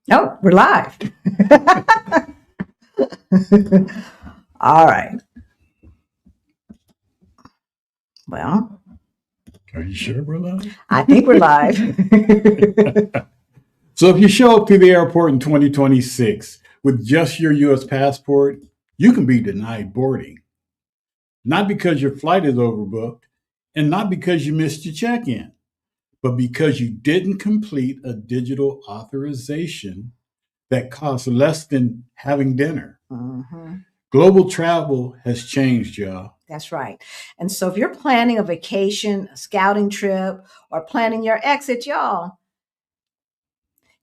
Oh, we're live. All right. Well, Are you sure we're live? I think we're live. So if you show up to the airport in 2026 with just your U.S. passport, you can be denied boarding. Not because your flight is overbooked and not because you missed your check-in, but because you didn't complete a digital authorization that costs less than having dinner. Mhm. Global travel has changed, y'all. That's right. And so if you're planning a vacation, a scouting trip, or planning your exit, y'all,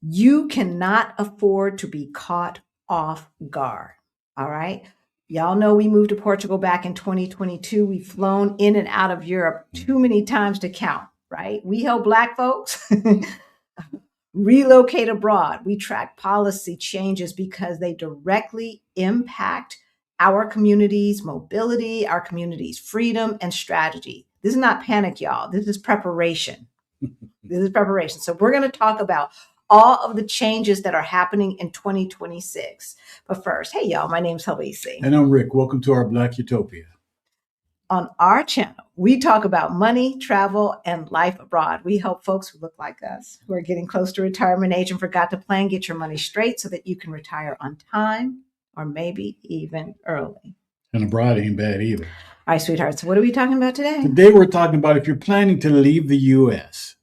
you cannot afford to be caught off guard. All right. Y'all know we moved to Portugal back in 2022. We've flown in and out of Europe too many times to count, right? We help Black folks relocate abroad. We track policy changes because they directly impact our community's mobility, our community's freedom and strategy. This is not panic, y'all. This is preparation. This is preparation. So we're going to talk about all of the changes that are happening in 2026. But first, hey, y'all, my name's Halisi. And I'm Rick. Welcome to our Black Utopia. On our channel, we talk about money, travel, and life abroad. We help folks who look like us, who are getting close to retirement age and forgot to plan, get your money straight so that you can retire on time or maybe even early. And abroad ain't bad either. All right, sweethearts, so what are we talking about today? Today we're talking about if you're planning to leave the U.S.,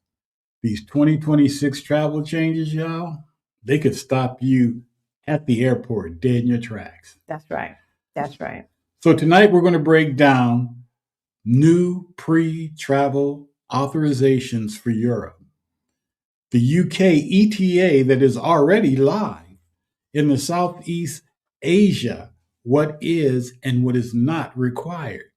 these 2026 travel changes, y'all, they could stop you at the airport dead in your tracks. That's right. That's right. So tonight we're going to break down new pre-travel authorizations for Europe. The UK ETA that is already live in the Southeast Asia, what is and what is not required.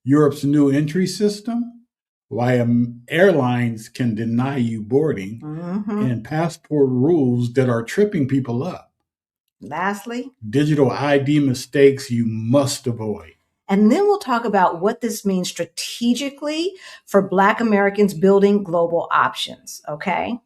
Europe's new entry system, why airlines can deny you boarding, and passport rules that are tripping people up. Lastly, digital ID mistakes you must avoid. And then we'll talk about what this means strategically for Black Americans building global options. Okay.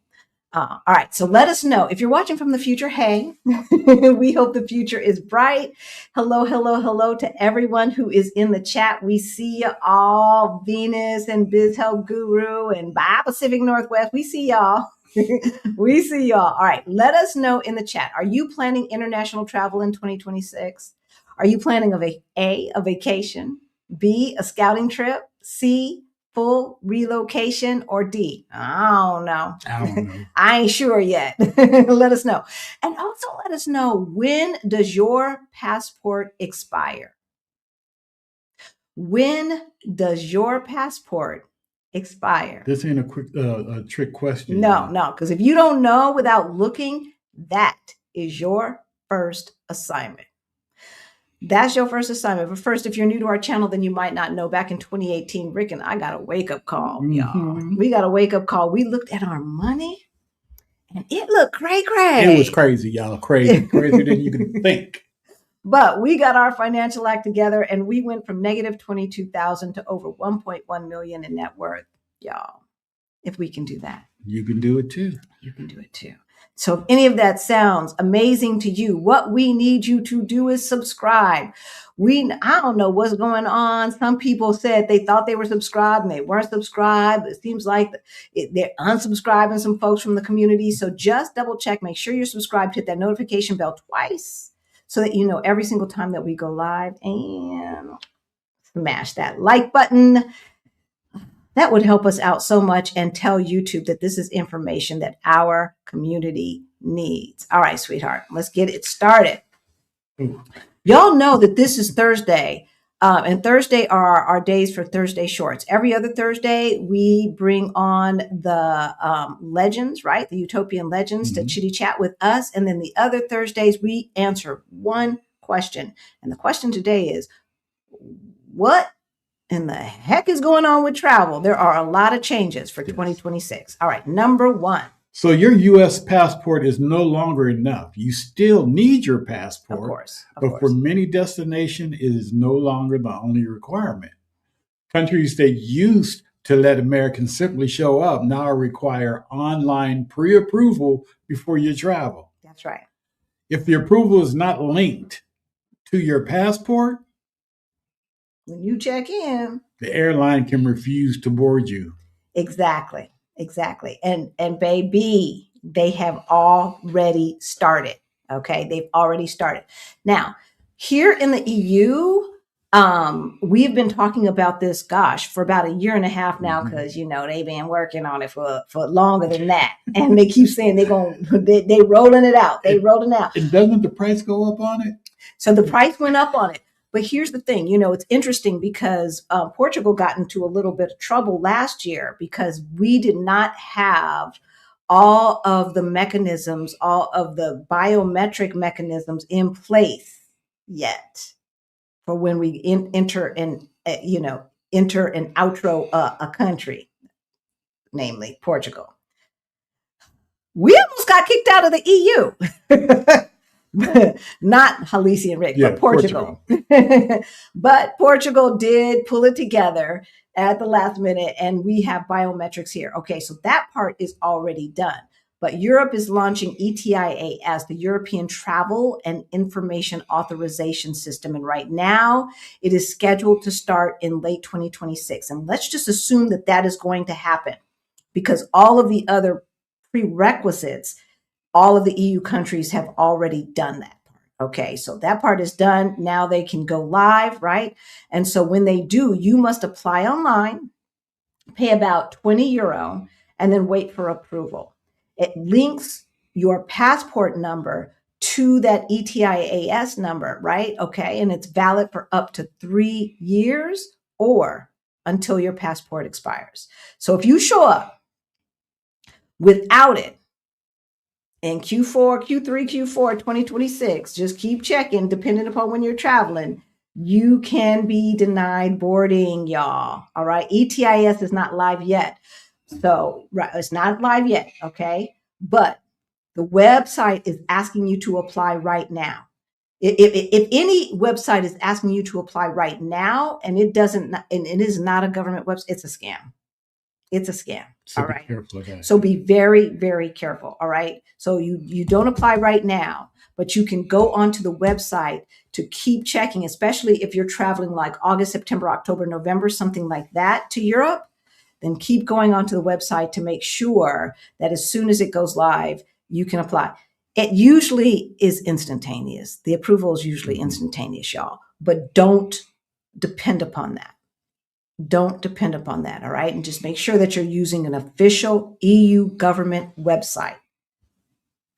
All right. So let us know if you're watching from the future. Hey, we hope the future is bright. Hello, hello, hello to everyone who is in the chat. We see you all, Venus and Biz Health Guru and Bi Pacific Northwest. We see y'all. We see y'all. All right. Let us know in the chat. Are you planning international travel in 2026? Are you planning a vacation, B, a scouting trip, C, full relocation, or D? I don't know. I ain't sure yet. Let us know. And also let us know, when does your passport expire? When does your passport expire? This ain't a quick a trick question. No, because if you don't know without looking, that is your first assignment. That's your first assignment. But first, if you're new to our channel, then you might not know. Back in 2018, Rick and I got a wake-up call, y'all. We got a wake-up call. We looked at our money, and it looked cray. It was crazy, y'all. Crazier than you can think. But we got our financial act together, and we went from negative 22,000 to over 1.1 million in net worth, y'all. If we can do that, you can do it too. You can do it too. So if any of that sounds amazing to you, what we need you to do is subscribe. I don't know what's going on. Some people said they thought they were subscribed and they weren't subscribed. It seems like they're unsubscribing some folks from the community. So just double check, make sure you're subscribed, hit that notification bell twice so that you know every single time that we go live, and smash that like button. That would help us out so much, and tell YouTube that this is information that our community needs. All right, sweetheart, let's get it started. Y'all know that this is Thursday, and Thursday are our days for Thursday Shorts. Every other Thursday, we bring on the legends, right? The Utopian legends to chitty chat with us. And then the other Thursdays, we answer one question. And the question today is, what in the heck is going on with travel? There are a lot of changes for 2026. All right, number one. So your U.S. passport is no longer enough. You still need your passport. Of course. But for many destinations, it is no longer the only requirement. Countries that used to let Americans simply show up now require online pre-approval before you travel. That's right. If the approval is not linked to your passport, when you check in, the airline can refuse to board you. Exactly. And baby, they have already started. Okay, they've already started. Now, here in the EU, we've been talking about this, gosh, for about a year and a half now, because they've been working on it for longer than that, and they keep saying they rolling it out. And doesn't the price go up on it? So the price went up on it. But here's the thing, it's interesting because Portugal got into a little bit of trouble last year because we did not have all of the mechanisms, all of the biometric mechanisms in place yet for when we enter and outro a country, namely Portugal. We almost got kicked out of the EU. Not Halisi and Rick, but Portugal. But Portugal did pull it together at the last minute, and we have biometrics here. Okay, so that part is already done. But Europe is launching ETIAS, the European Travel and Information Authorization System. And right now, it is scheduled to start in late 2026. And let's just assume that that is going to happen because all of the other prerequisites, all of the EU countries have already done that part. Okay, so that part is done. Now they can go live, right? And so when they do, you must apply online, pay about €20, and then wait for approval. It links your passport number to that ETIAS number, right? Okay, and it's valid for up to 3 years or until your passport expires. So if you show up without it, in Q4, Q3, Q4, 2026, just keep checking, depending upon when you're traveling, you can be denied boarding, y'all. All right. ETIAS is not live yet. So, right, it's not live yet. Okay. But the website is asking you to apply right now. If any website is asking you to apply right now and it is not a government website, it's a scam. It's a scam. So all right. Be careful of that. So be very, very careful. All right. So you don't apply right now, but you can go onto the website to keep checking, especially if you're traveling like August, September, October, November, something like that to Europe. Then keep going onto the website to make sure that as soon as it goes live, you can apply. It usually is instantaneous. The approval is usually instantaneous, y'all, but don't depend upon that. Don't depend upon that, all right? And just make sure that you're using an official EU government website,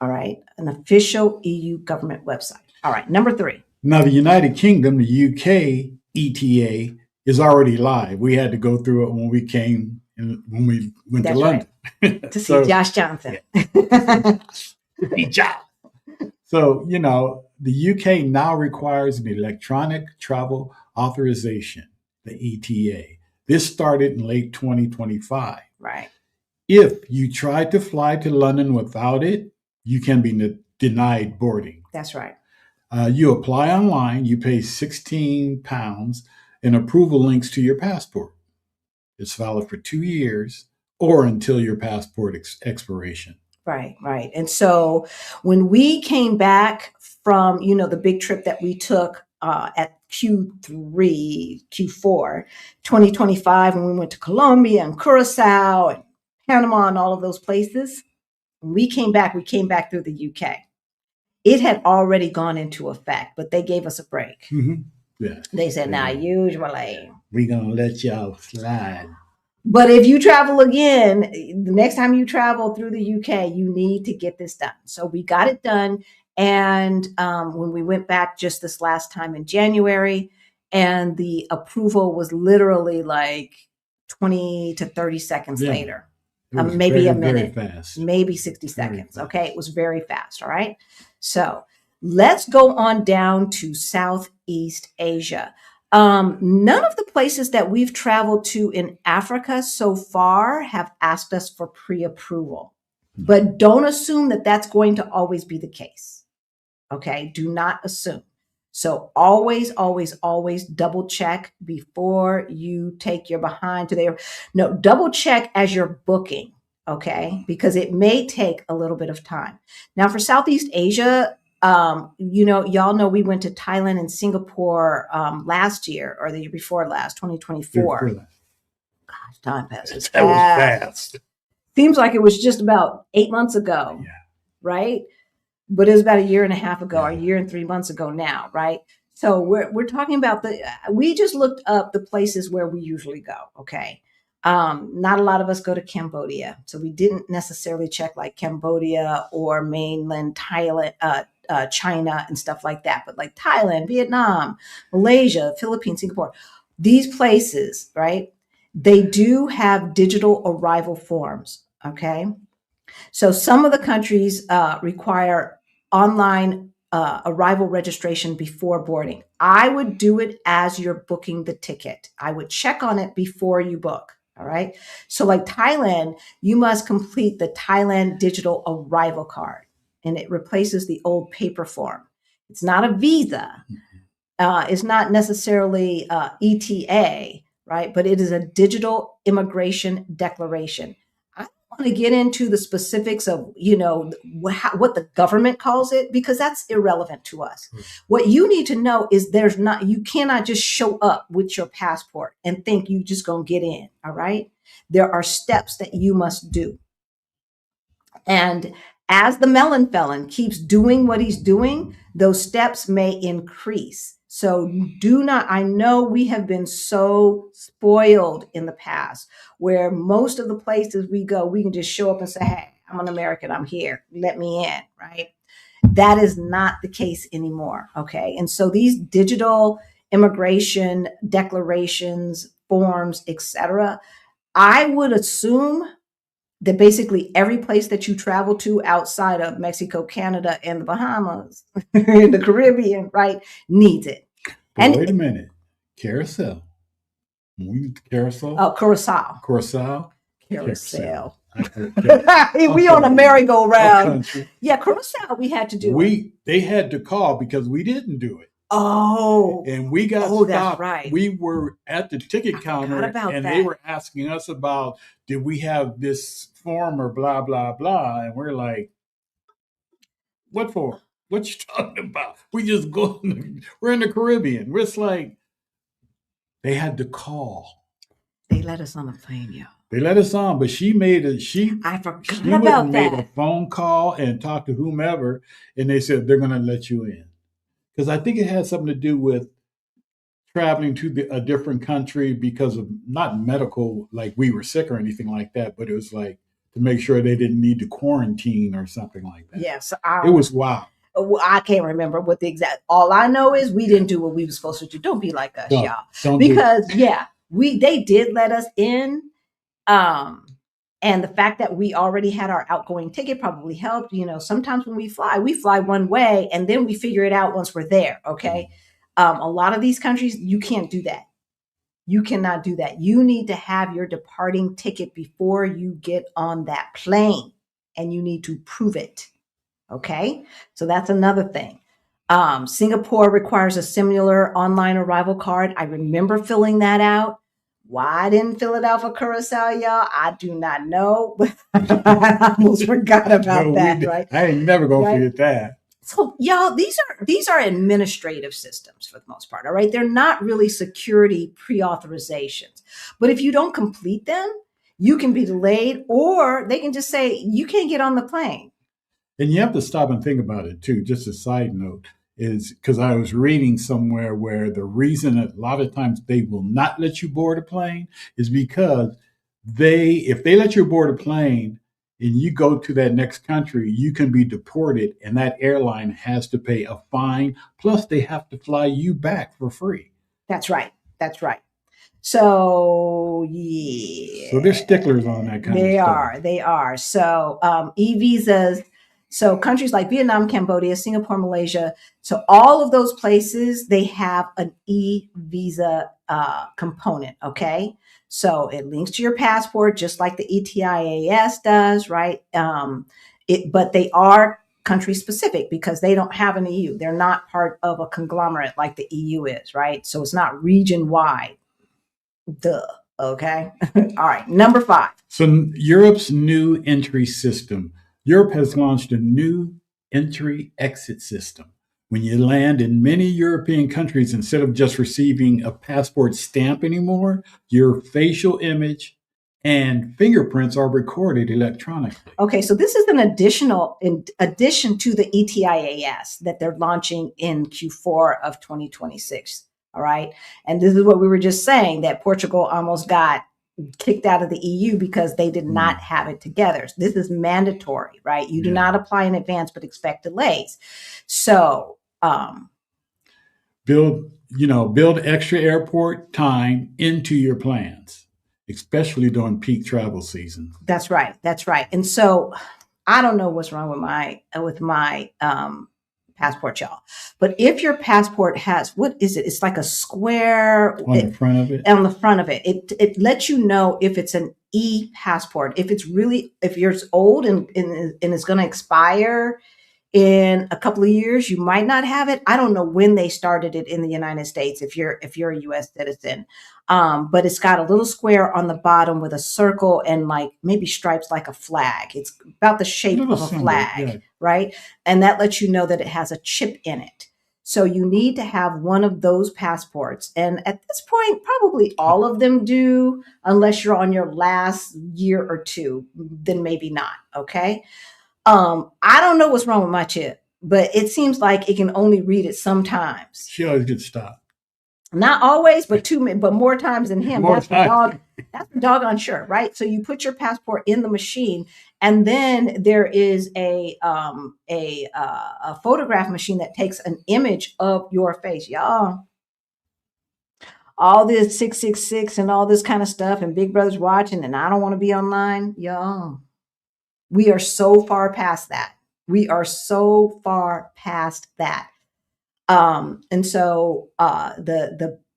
all right? An official EU government website. All right, number 3. Now, the United Kingdom, the UK ETA, is already live. We had to go through it when we came, when we went to London. Right. To see Josh Johnson. Yeah. To see Josh. So, the UK now requires an electronic travel authorization, the ETA. This started in late 2025. Right. If you try to fly to London without it, you can be denied boarding. That's right. You apply online, you pay £16, and approval links to your passport. It's valid for 2 years or until your passport expiration. Right. And so when we came back from, the big trip that we took at Q4 2025, when we went to Colombia and Curacao and Panama and all of those places, when we came back through the UK. It had already gone into effect, but they gave us a break. Mm-hmm. Yeah. They said, now usually we're going to let y'all slide. But if you travel again, the next time you travel through the UK, you need to get this done. So we got it done. And when we went back just this last time in January, and the approval was literally like 20 to 30 seconds later, maybe a minute, maybe 60 seconds. Okay. It was very fast. All right. So let's go on down to Southeast Asia. None of the places that we've traveled to in Africa so far have asked us for pre-approval, but don't assume that that's going to always be the case. Okay. Do not assume. So always, always, always double check before you take your behind to there. No, double check as you're booking, okay? Because it may take a little bit of time. Now for Southeast Asia, y'all know we went to Thailand and Singapore last year or the year before last, 2024. Gosh, time passes fast. That was fast. Seems like it was just about 8 months ago, right? But it was about a year and a half ago, or a year and 3 months ago now, right? So we're talking about we just looked up the places where we usually go, okay? Not a lot of us go to Cambodia, so we didn't necessarily check like Cambodia or mainland Thailand, China and stuff like that, but like Thailand, Vietnam, Malaysia, Philippines, Singapore, these places, right? They do have digital arrival forms, okay? So some of the countries require online arrival registration before boarding. I would do it as you're booking the ticket. I would check on it before you book. All right. So like Thailand, you must complete the Thailand digital arrival card, and it replaces the old paper form. It's not a visa. It's not necessarily ETA, right? But it is a digital immigration declaration. I don't want to get into the specifics of, what the government calls it, because that's irrelevant to us. What you need to know is you cannot just show up with your passport and think you just gonna get in. All right. There are steps that you must do. And as the melon felon keeps doing what he's doing, those steps may increase. So I know we have been so spoiled in the past where most of the places we go, we can just show up and say, hey, I'm an American, I'm here, let me in, right? That is not the case anymore, okay? And so these digital immigration declarations, forms, etc., I would assume that basically every place that you travel to outside of Mexico, Canada, and the Bahamas, in the Caribbean, right, needs it. But wait a minute. Carousel. Carousel? Oh, Curacao. Curacao? Carousel. We on a merry-go-round. Yeah, Curacao we had to do. They had to call because we didn't do it. Oh. And we got stopped. That's right. We were at the ticket counter and they were asking us about, did we have this form or blah, blah, blah. And we're like, what for? What you talking about? We just go, we're in the Caribbean. We're just like, they had to call. They let us on the plane, yeah. They let us on, but I forgot about that. Made a phone call and talked to whomever, and they said they're going to let you in. Because I think it had something to do with traveling to a different country because of not medical, like we were sick or anything like that, but it was like to make sure they didn't need to quarantine or something like that. Yes. It was wild. I can't remember what the exact, all I know is we didn't do what we were supposed to do. Don't be like us, y'all. Because they did let us in. And the fact that we already had our outgoing ticket probably helped. Sometimes when we fly one way and then we figure it out once we're there. Okay. A lot of these countries, you can't do that. You cannot do that. You need to have your departing ticket before you get on that plane, and you need to prove it. Okay. So that's another thing. Singapore requires a similar online arrival card. I remember filling that out. Why I didn't fill it out for Curacao, y'all, I do not know. I almost forgot about that, right? I ain't never gonna forget that. So, y'all, these are administrative systems for the most part, all right? They're not really security pre-authorizations. But if you don't complete them, you can be delayed, or they can just say, you can't get on the plane. And you have to stop and think about it, too. Just a side note is because I was reading somewhere where the reason that a lot of times they will not let you board a plane is because if they let you board a plane and you go to that next country, you can be deported, and that airline has to pay a fine. Plus, they have to fly you back for free. That's right. So, yeah. So they're sticklers on that kind of stuff. They are. So e-visas. So countries like Vietnam, Cambodia, Singapore, Malaysia. So all of those places, they have an e-visa component. Okay. So it links to your passport, just like the ETIAS does, right? But they are country specific because they don't have an EU. They're not part of a conglomerate like the EU is, right? So it's not region wide. Duh. Okay. All right. Number 5. So Europe's new entry system. Europe has launched a new entry exit system. When you land in many European countries, instead of just receiving a passport stamp anymore, your facial image and fingerprints are recorded electronically. Okay, so this is an in addition to the ETIAS that they're launching in Q4 of 2026. All right. And this is what we were just saying, that Portugal almost got kicked out of the EU because they did not have it together. This is mandatory, right? You do not apply in advance, but expect delays. So build extra airport time into your plans, especially during peak travel season. That's right. That's right. And so I don't know what's wrong with my passport, y'all. But if your passport has, what is it? It's like a square on the front of it. On the front of it, it lets you know if it's an e-passport. If you're old and it's going to expire in a couple of years, you might not have it. I don't know when they started it in the United States if you're a US citizen. But it's got a little square on the bottom with a circle and like maybe stripes like a flag. It's about the shape of a flag, right? And that lets you know that it has a chip in it. So you need to have one of those passports. And at this point, probably all of them do, unless you're on your last year or two, then maybe not, okay? I don't know what's wrong with my chip, but it seems like it can only read it sometimes. She always gets stopped. Not always, but more times than him. That's for doggone sure, right? So you put your passport in the machine, and then there is a photograph machine that takes an image of your face, y'all. All this 666 and all this kind of stuff, and Big Brother's watching, and I don't want to be online, y'all. We are so far past that. And so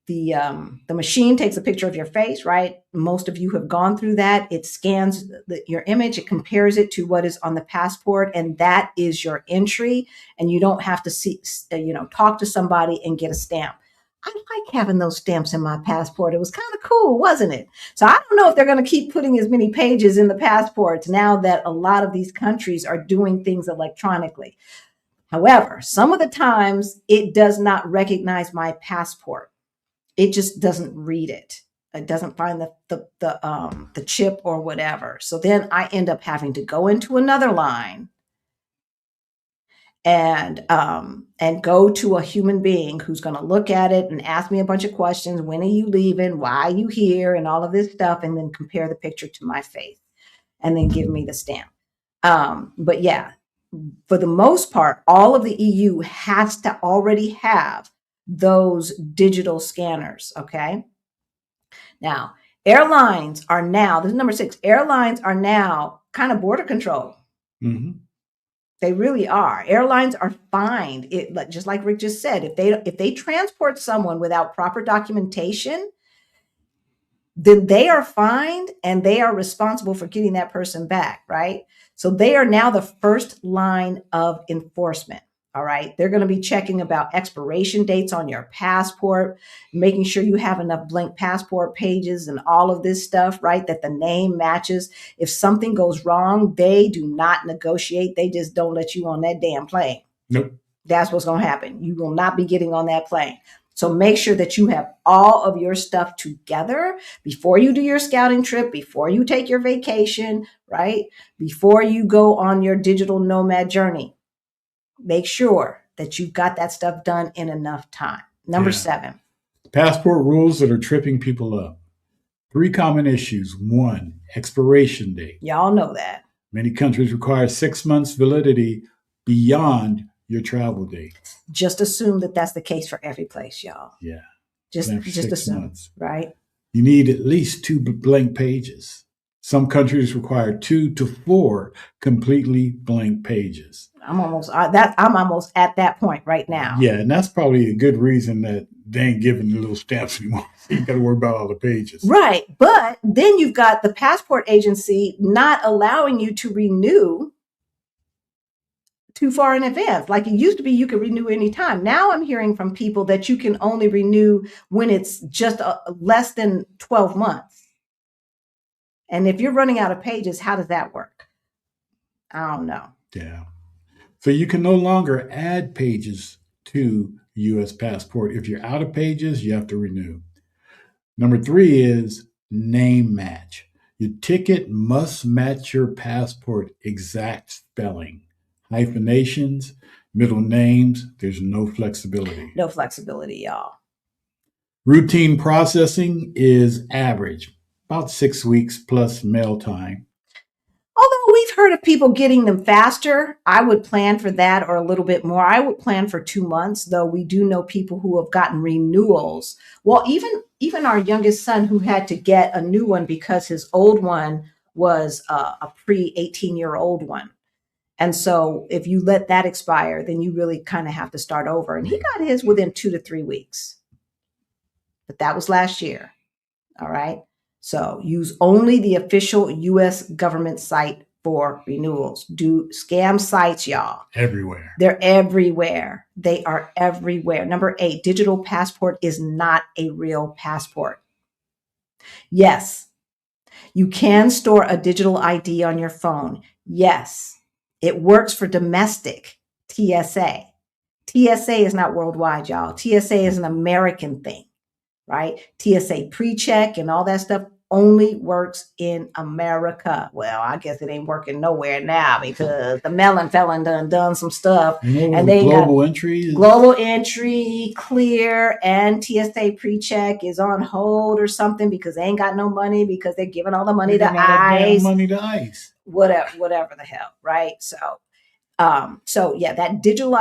the machine takes a picture of your face, right? Most of you have gone through that. It scans your image, it compares it to what is on the passport, and that is your entry. And you don't have to talk to somebody and get a stamp. I like having those stamps in my passport. It was kind of cool, wasn't it? So I don't know if they're going to keep putting as many pages in the passports now that a lot of these countries are doing things electronically. However, some of the times it does not recognize my passport. It just doesn't read it. It doesn't find the chip or whatever. So then I end up having to go into another line and go to a human being who's going to look at it and ask me a bunch of questions. When are you leaving? Why are you here? And all of this stuff, and then compare the picture to my face and then give me the stamp. But yeah, for the most part, all of the EU has to already have those digital scanners. Okay. Now, airlines are now, this is number 6, airlines are now kind of border control. Mm-hmm. They really are. Airlines are fined. Just like Rick just said, if they transport someone without proper documentation, then they are fined and they are responsible for getting that person back, right? So they are now the first line of enforcement. All right. They're going to be checking about expiration dates on your passport, making sure you have enough blank passport pages and all of this stuff, right? That the name matches. If something goes wrong, they do not negotiate. They just don't let you on that damn plane. Nope. That's what's going to happen. You will not be getting on that plane. So make sure that you have all of your stuff together before you do your scouting trip, before you take your vacation, right? Before you go on your digital nomad journey. Make sure that you've got that stuff done in enough time. Number 7. Passport rules that are tripping people up. 3 common issues. 1, expiration date. Y'all know that. Many countries require 6 months validity beyond your travel date. Just assume that that's the case for every place, y'all. Yeah. Just assume, months. Right? You need at least 2 blank pages. Some countries require 2 to 4 completely blank pages. I'm almost at that point right now. Yeah, and that's probably a good reason that they ain't giving the little stamps anymore. You got to worry about all the pages. Right, but then you've got the passport agency not allowing you to renew too far in advance. Like it used to be, you could renew anytime. Now I'm hearing from people that you can only renew when it's just less than 12 months. And if you're running out of pages, how does that work? I don't know. Yeah. So you can no longer add pages to U.S. passport. If you're out of pages, you have to renew. Number 3 is name match. Your ticket must match your passport exact spelling. Hyphenations, middle names, there's no flexibility. No flexibility, y'all. Routine processing is average, about 6 weeks plus mail time. Although we've heard of people getting them faster, I would plan for that or a little bit more. I would plan for 2 months, though we do know people who have gotten renewals. Well, even our youngest son who had to get a new one because his old one was a pre-18-year-old one. And so if you let that expire, then you really kind of have to start over. And he got his within 2 to 3 weeks. But that was last year. All right. So use only the official U.S. government site for renewals. Do scam sites, y'all. Everywhere. They're everywhere. They are everywhere. Number 8, digital passport is not a real passport. Yes, you can store a digital ID on your phone. Yes, it works for domestic TSA. TSA is not worldwide, y'all. TSA is an American thing. Right? TSA pre-check and all that stuff only works in America. Well, I guess it ain't working nowhere now because the melon felon done some stuff. And they global entry, global entry, clear, and TSA pre-check is on hold or something because they ain't got no money because they're giving all the money to ICE. Whatever the hell, right? So yeah, that digital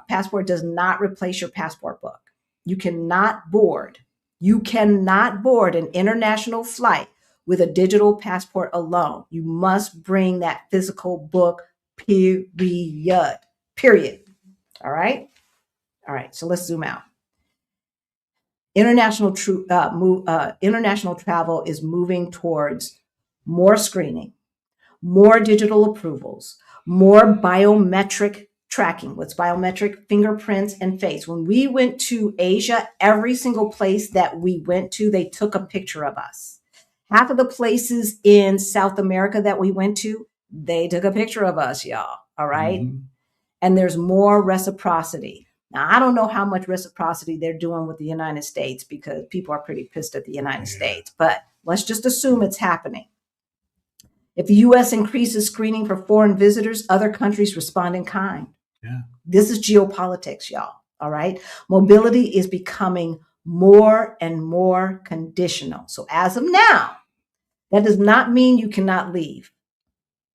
passport does not replace your passport book. You cannot board an international flight with a digital passport alone. You must bring that physical book, period. All right. So let's zoom out. International travel is moving towards more screening, more digital approvals, more biometric tracking. What's biometric? Fingerprints and face. When we went to Asia, every single place that we went to, they took a picture of us. Half of the places in South America that we went to, they took a picture of us, y'all. All right. Mm-hmm. And there's more reciprocity. Now, I don't know how much reciprocity they're doing with the United States because people are pretty pissed at the United States, but let's just assume it's happening. If the U.S. increases screening for foreign visitors, other countries respond in kind. Yeah. This is geopolitics, y'all. All right. Mobility is becoming more and more conditional. So as of now, that does not mean you cannot leave,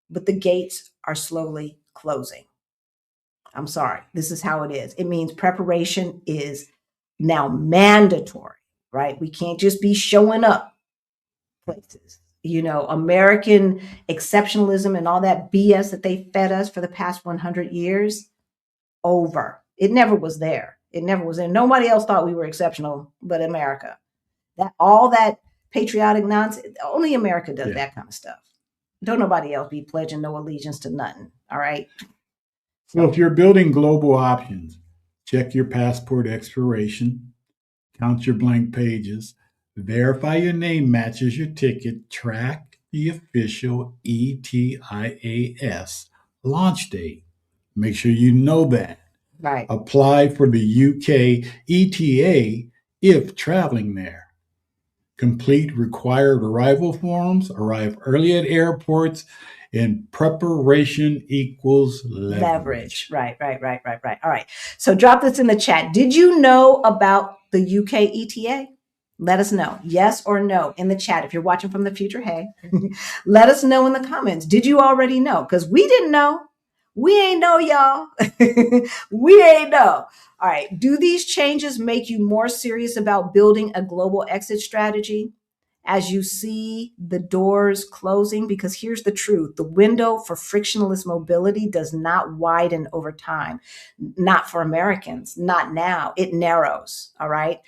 but the gates are slowly closing. I'm sorry. This is how it is. It means preparation is now mandatory, right? We can't just be showing up places. You know, American exceptionalism and all that BS that they fed us for the past 100 years, over. It never was there. Nobody else thought we were exceptional but America. All that patriotic nonsense, only America does that kind of stuff. Don't nobody else be pledging no allegiance to nothing. All right. So if you're building global options, check your passport expiration, count your blank pages, verify your name matches your ticket, track the official ETIAS launch date. Make sure you know that. Right. Apply for the UK ETA if traveling there. Complete required arrival forms, arrive early at airports, and preparation equals leverage. Right. All right. So drop this in the chat. Did you know about the UK ETA? Let us know. Yes or no in the chat. If you're watching from the future, hey, let us know in the comments. Did you already know? Because we didn't know. We ain't know, y'all. We ain't know. All right. Do these changes make you more serious about building a global exit strategy as you see the doors closing? Because here's the truth. The window for frictionless mobility does not widen over time. Not for Americans. Not now. It narrows. All right.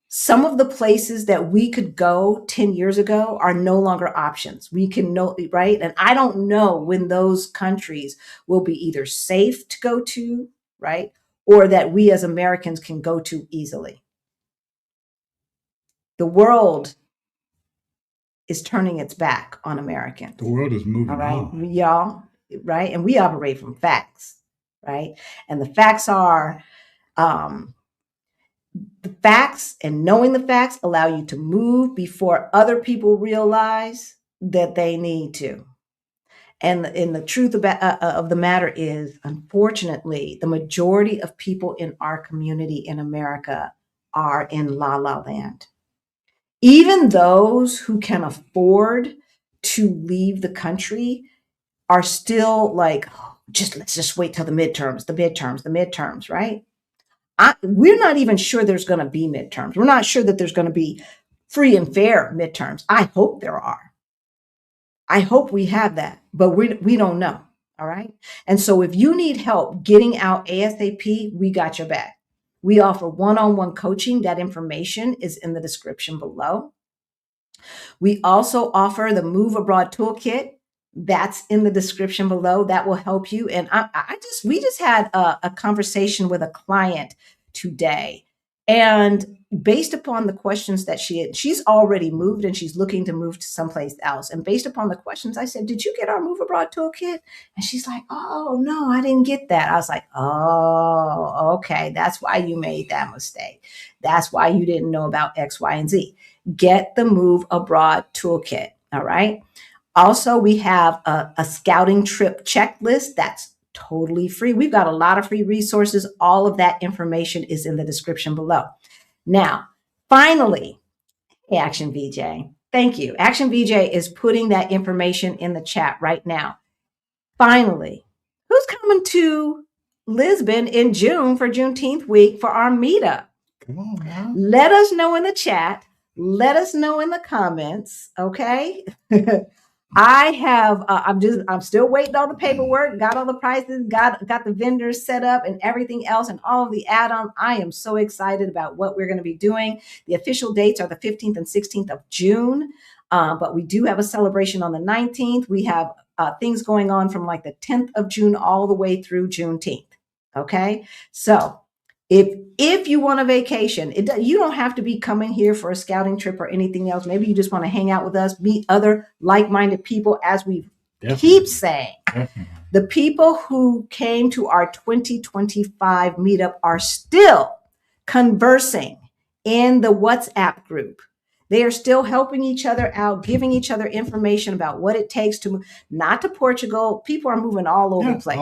Some of the places that we could go 10 years ago are no longer options. We can know, right? And I don't know when those countries will be either safe to go to, right? Or that we as Americans can go to easily. The world is turning its back on Americans. The world is moving all right, on. y'all, right? And we operate from facts, right? And the facts are, the facts and knowing the facts allow you to move before other people realize that they need to. And the truth of the matter is, unfortunately, the majority of people in our community in America are in la la land. Even those who can afford to leave the country are still like, let's just wait till the midterms, right? We're not even sure there's going to be midterms. We're not sure that there's going to be free and fair midterms. I hope there are. I hope we have that, but we don't know. All right. And so if you need help getting out ASAP, we got your back. We offer one-on-one coaching. That information is in the description below. We also offer the Move Abroad Toolkit. That's in the description below. That will help you. And we just had a conversation with a client today. And based upon the questions that she's already moved and she's looking to move to someplace else. And based upon the questions, I said, did you get our Move Abroad Toolkit? And she's like, oh, no, I didn't get that. I was like, oh, okay. That's why you made that mistake. That's why you didn't know about X, Y, and Z. Get the Move Abroad Toolkit. All right. Also, we have a scouting trip checklist that's totally free. We've got a lot of free resources. All of that information is in the description below. Now, finally, hey, Action VJ, thank you. Action VJ is putting that information in the chat right now. Finally, who's coming to Lisbon in June for Juneteenth week for our meetup? Come on now. Let us know in the chat. Let us know in the comments. Okay. I'm still waiting on the paperwork, got all the prices, got the vendors set up and everything else and all of the add-ons. I am so excited about what we're going to be doing. The official dates are the 15th and 16th of June. But we do have a celebration on the 19th. We have things going on from like the 10th of June all the way through Juneteenth. Okay. So if you want a vacation, you don't have to be coming here for a scouting trip or anything else. Maybe you just want to hang out with us, meet other like-minded people, as we keep saying. Definitely. The people who came to our 2025 meetup are still conversing in the WhatsApp group. They are still helping each other out, giving each other information about what it takes to move, not to Portugal. People are moving all over the place.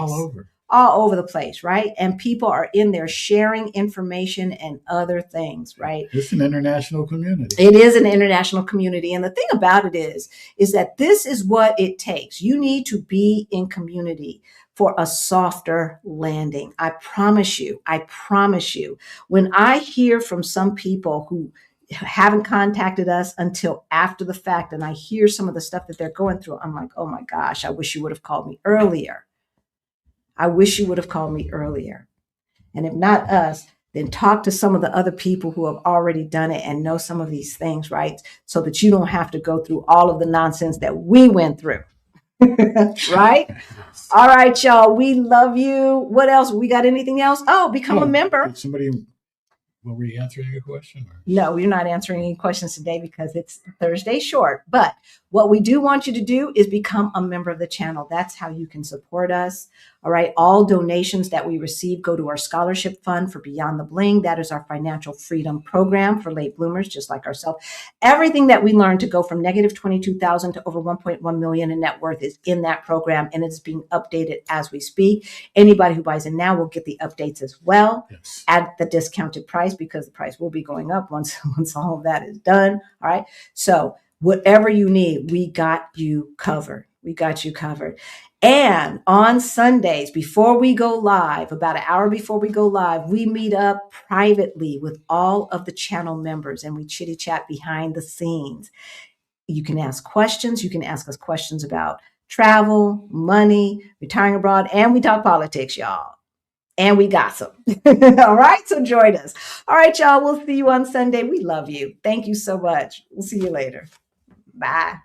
All over the place, right? And people are in there sharing information and other things, right? It's an international community. It is an international community. And the thing about it is that this is what it takes. You need to be in community for a softer landing. I promise you. When I hear from some people who haven't contacted us until after the fact, and I hear some of the stuff that they're going through, I'm like, oh my gosh, I wish you would have called me earlier. And if not us, then talk to some of the other people who have already done it and know some of these things, right? So that you don't have to go through all of the nonsense that we went through. Right? All right, y'all. We love you. What else? We got anything else? Oh, become a member. Were we answering your question? No, we're not answering any questions today because it's Thursday short. But what we do want you to do is become a member of the channel. That's how you can support us. All right. All donations that we receive go to our scholarship fund for Beyond the Bling. That is our financial freedom program for late bloomers, just like ourselves. Everything that we learned to go from negative 22,000 to over 1.1 million in net worth is in that program, and it's being updated as we speak. Anybody who buys in now will get the updates as well at the discounted price, because the price will be going up once all of that is done. All right. So whatever you need, we got you covered. And on Sundays, before we go live, about an hour before we go live, we meet up privately with all of the channel members and we chitty chat behind the scenes. You can ask questions. You can ask us questions about travel, money, retiring abroad, and we talk politics, y'all. and we gossip. All right. So join us. All right, y'all. We'll see you on Sunday. We love you. Thank you so much. We'll see you later. Bye.